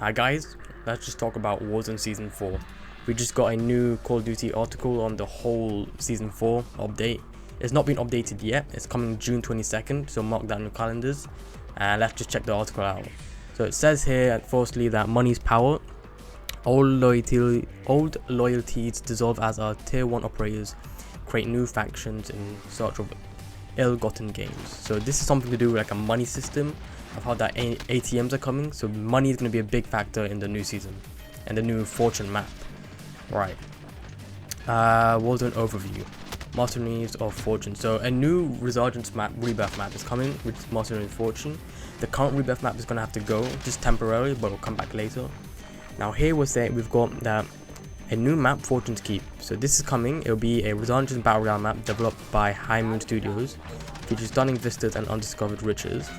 Hi guys, let's just talk about Warzone Season 4. We just got a new Call of Duty article on the whole Season 4 update. It's not been updated yet, it's coming June 22nd, so mark that in your calendars. And let's just check the article out. So it says here, firstly, that money's power. Old loyalties dissolve as our Tier 1 operators create new factions in search of ill-gotten gains. So this is something to do with like a money system of how that ATMs are coming. So money is going to be a big factor in the new season and the new Fortune map. Right. Warzone overview. Masteries of Fortune. So a new Resurgence map, Rebirth map is coming, which is Mastery of Fortune. The current Rebirth map is going to have to go just temporarily, but it'll come back later. Now here we've got that a new map, Fortune's Keep. So this is coming. It'll be a Resurgence Battle Royale map developed by High Moon Studios. Features stunning vistas and undiscovered riches.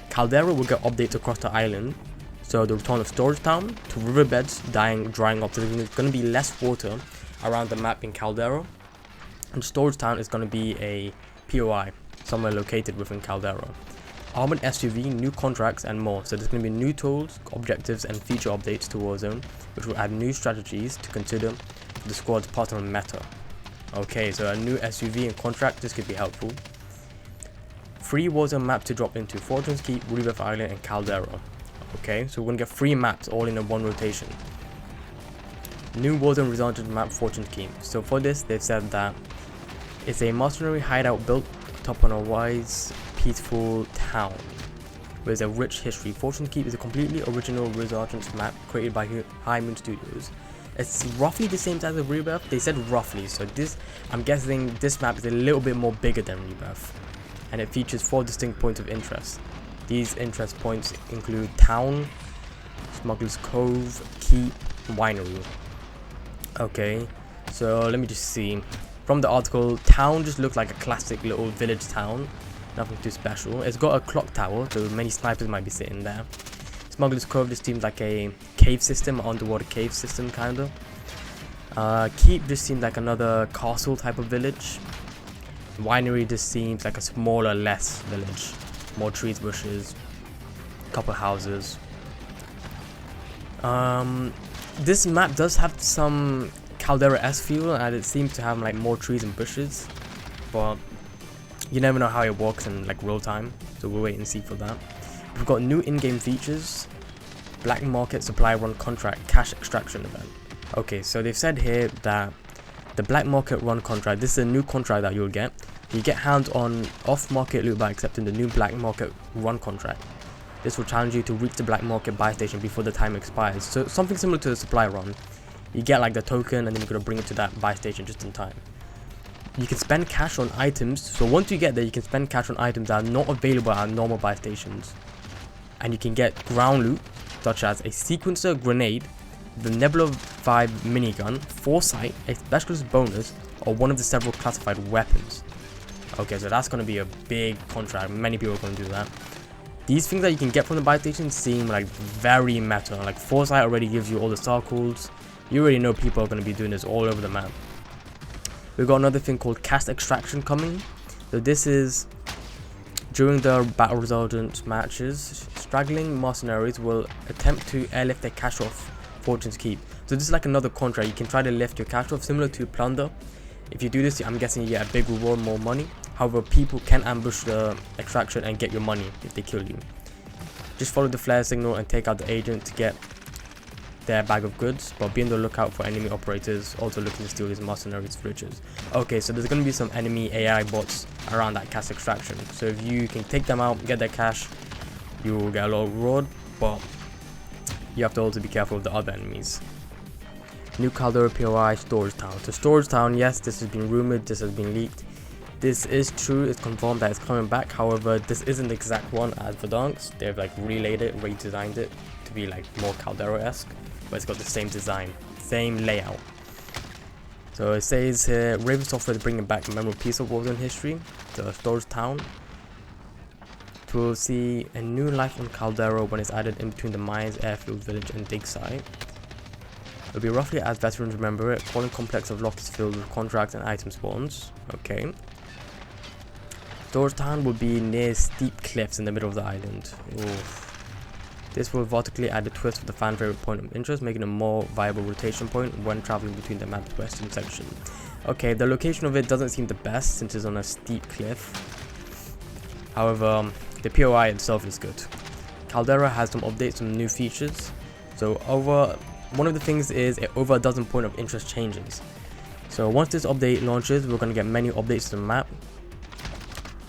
Caldera will get updates across the island. So the return of Storage Town to riverbeds drying up. So there's going to be less water around the map in Caldera. And Storage Town is going to be a POI somewhere located within Caldera. Armored SUV, new contracts and more. So there's going to be new tools, objectives and feature updates to Warzone, which will add new strategies to consider for the squad's personal meta. Okay, so a new SUV and contract, this could be helpful. Free Warzone map to drop into Fortune's Keep, Rebirth Island and Caldera. Okay, so we're going to get 3 maps all in a one rotation. New Warzone Resurgence map, Fortune's Keep. So for this, they've said that it's a mercenary hideout built atop on a wise, peaceful town with a rich history. Fortune's Keep is a completely original Resurgence map created by High Moon Studios. It's roughly the same size as Rebirth. They said roughly, so I'm guessing this map is a little bit more bigger than Rebirth. And it features 4 distinct points of interest. These interest points include Town, Smuggler's Cove, Keep, Winery. Okay, so let me just see. From the article, Town just looks like a classic little village town. Nothing too special. It's got a clock tower, so many snipers might be sitting there. Smuggler's Cove just seems like a cave system, underwater cave system kinda. Keep just seems like another castle type of village. Winery just seems like a smaller, less village. More trees, bushes, couple houses. This map does have some Caldera-esque feel, and it seems to have like more trees and bushes, but you never know how it works in like real time, so we'll wait and see for that. We've got new in-game features, black market supply run contract, cash extraction event. Okay, so they've said here that the black market run contract, this is a new contract that you'll get. You get hands on off-market loot by accepting the new black market run contract. This will challenge you to reach the black market buy station before the time expires. So something similar to a supply run. You get like the token and then you're going to bring it to that buy station just in time. You can spend cash on items. So once you get there, you can spend cash on items that are not available at normal buy stations. And you can get ground loot, such as a sequencer grenade, the Nebula Vibe minigun, Foresight, a specialist bonus, or one of the several classified weapons. Okay, so that's going to be a big contract. Many people are going to do that. These things that you can get from the buy station seem like very meta. Like Foresight already gives you all the circles. You already know people are going to be doing this all over the map. We've got another thing called cash extraction coming. So this is during the Battle Resurgence matches, straggling mercenaries will attempt to airlift their cash off Fortune's Keep. So this is like another contract. You can try to lift your cash off, similar to plunder. If you do this, I'm guessing you get a big reward, more money. However, people can ambush the extraction and get your money if they kill you. Just follow the flare signal and take out the agent to get their bag of goods, but be on the lookout for enemy operators also looking to steal these mercenaries' riches. Okay, so there's going to be some enemy AI bots around that cash extraction. So if you can take them out, get their cash, you will get a lot of reward, but you have to also be careful of the other enemies. New Caldera POI Storage Town. So Storage Town, yes, this has been rumored, this has been leaked. This is true, it's confirmed that it's coming back. However, this isn't the exact one as Verdansk. They've like relayed it, redesigned it to be like more Caldera-esque, but it's got the same design, same layout. So it says here, Raven Software is bringing back a memorable piece of Warzone history, the Storage Town. We'll see a new life on Caldera when it's added in between the mines, airfield, village and dig site. It'll be roughly as veterans remember it, falling complex of lockers filled with contracts and item spawns. Okay. Storage Town will be near steep cliffs in the middle of the island. Oof. This will vertically add a twist of the fan favorite point of interest, making a more viable rotation point when traveling between the map's western section. Okay, the location of it doesn't seem the best since it's on a steep cliff. However, the POI itself is good. Caldera has some updates, some new features. So one of the things is over a dozen point of interest changes. So once this update launches, we're going to get many updates to the map.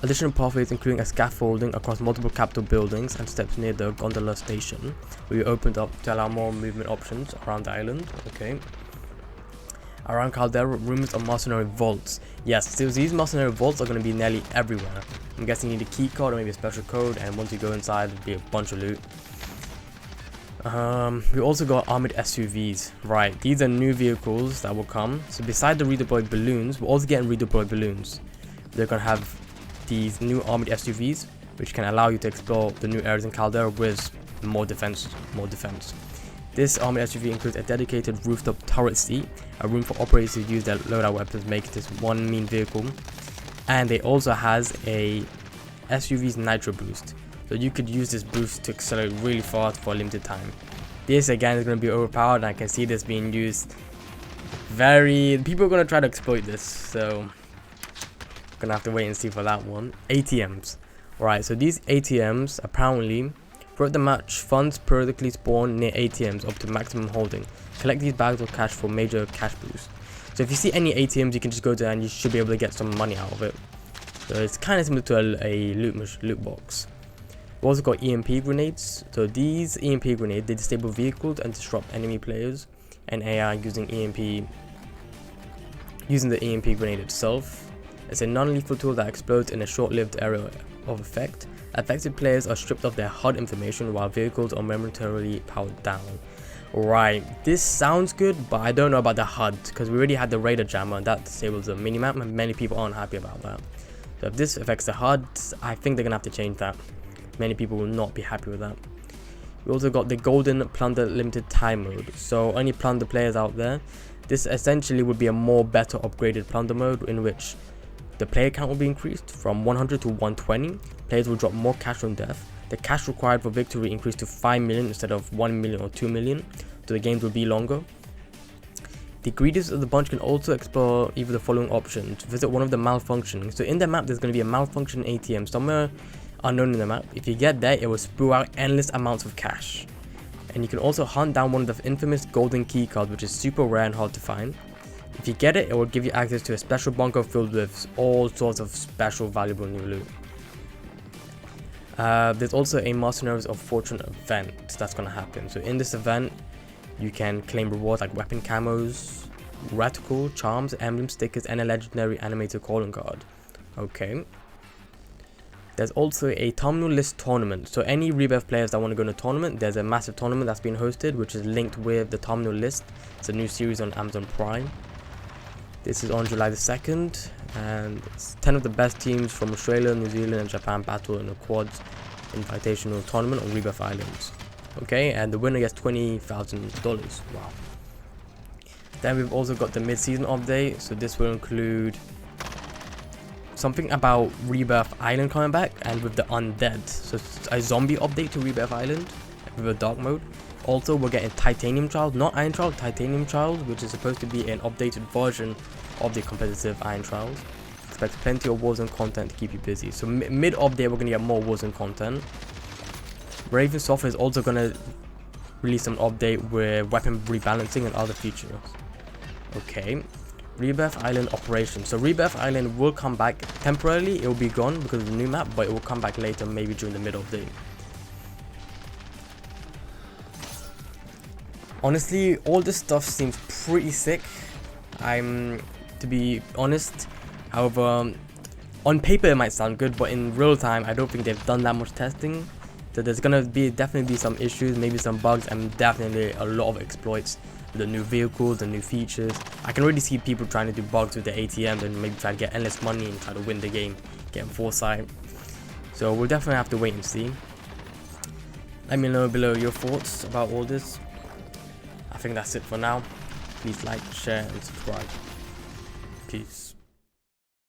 Additional pathways including a scaffolding across multiple capital buildings and steps near the gondola station will be opened up to allow more movement options around the island. Okay. Around Caldera, rumors of mercenary vaults. Yes, so these mercenary vaults are going to be nearly everywhere. I'm guessing you need a key card or maybe a special code, and once you go inside, there'll be a bunch of loot. We also got armored SUVs. Right, these are new vehicles that will come. So beside the redeployed balloons, we're also getting redeployed balloons. They're going to have these new armored SUVs, which can allow you to explore the new areas in Caldera with more defense. This armored SUV includes a dedicated rooftop turret seat, a room for operators to use their loadout weapons, make this one mean vehicle, and it also has a SUV's nitro boost, so you could use this boost to accelerate really fast for a limited time. This again is going to be overpowered, and I can see this being used people are going to try to exploit this, so gonna have to wait and see for that one. ATMs. Right, so these ATMs apparently throughout the match, funds periodically spawn near ATMs up to maximum holding. Collect these bags of cash for major cash boost. So if you see any ATMs, you can just go there and you should be able to get some money out of it. So it's kind of similar to a loot box. We've also got EMP grenades. So these EMP grenades, they disable vehicles and disrupt enemy players and AI using the EMP grenade itself. It's a non-lethal tool that explodes in a short-lived area of effect. Affected players are stripped of their HUD information while vehicles are momentarily powered down. Right, this sounds good, but I don't know about the HUD because we already had the radar jammer and that disables the minimap and many people aren't happy about that. So if this affects the HUD, I think they're gonna have to change that. Many people will not be happy with that. We also got the Golden Plunder Limited Time mode. So any plunder players out there, this essentially would be a more better upgraded plunder mode in which the player count will be increased from 100 to 120. Players will drop more cash on death. The cash required for victory increased to 5 million instead of 1 million or 2 million. So the games will be longer. The greediest of the bunch can also explore either the following options. Visit one of the malfunctioning. So in the map, there's going to be a malfunction ATM somewhere unknown in the map. If you get there, it will spew out endless amounts of cash. And you can also hunt down one of the infamous golden key cards, which is super rare and hard to find. If you get it, it will give you access to a special bunker filled with all sorts of special valuable new loot. There's also a Mercenaries of Fortune event that's going to happen. So in this event, you can claim rewards like weapon camos, reticle, charms, emblem stickers, and a legendary animated calling card. Okay. There's also a terminal list tournament. So any Rebirth players that want to go to a tournament, there's a massive tournament that's been hosted, which is linked with the terminal list. It's a new series on Amazon Prime. This is on July the 2nd, and it's 10 of the best teams from Australia, New Zealand, and Japan battle in a quads invitational tournament on Rebirth Islands. Okay, and the winner gets $20,000. Wow. Then we've also got the mid-season update. So this will include something about Rebirth Island coming back, and with the undead. So it's a zombie update to Rebirth Island with a dark mode. Also, we're getting Titanium Trials, not Iron Trials, Titanium Trials, which is supposed to be an updated version of the competitive Iron Trials. Expect plenty of Warzone content to keep you busy. So mid-update, we're going to get more Warzone content. Raven Software is also going to release an update with weapon rebalancing and other features. Okay. Rebirth Island Operation. So Rebirth Island will come back temporarily. It will be gone because of the new map, but it will come back later, maybe during the mid-update. Honestly, all this stuff seems pretty sick. To be honest. However, on paper it might sound good, but in real time, I don't think they've done that much testing. So there's gonna definitely be some issues, maybe some bugs, and definitely a lot of exploits. The new vehicles, the new features. I can already see people trying to do bugs with the ATMs and maybe try to get endless money and try to win the game, get foresight. So we'll definitely have to wait and see. Let me know below your thoughts about all this. I think that's it for now. Please like, share, and subscribe. Peace.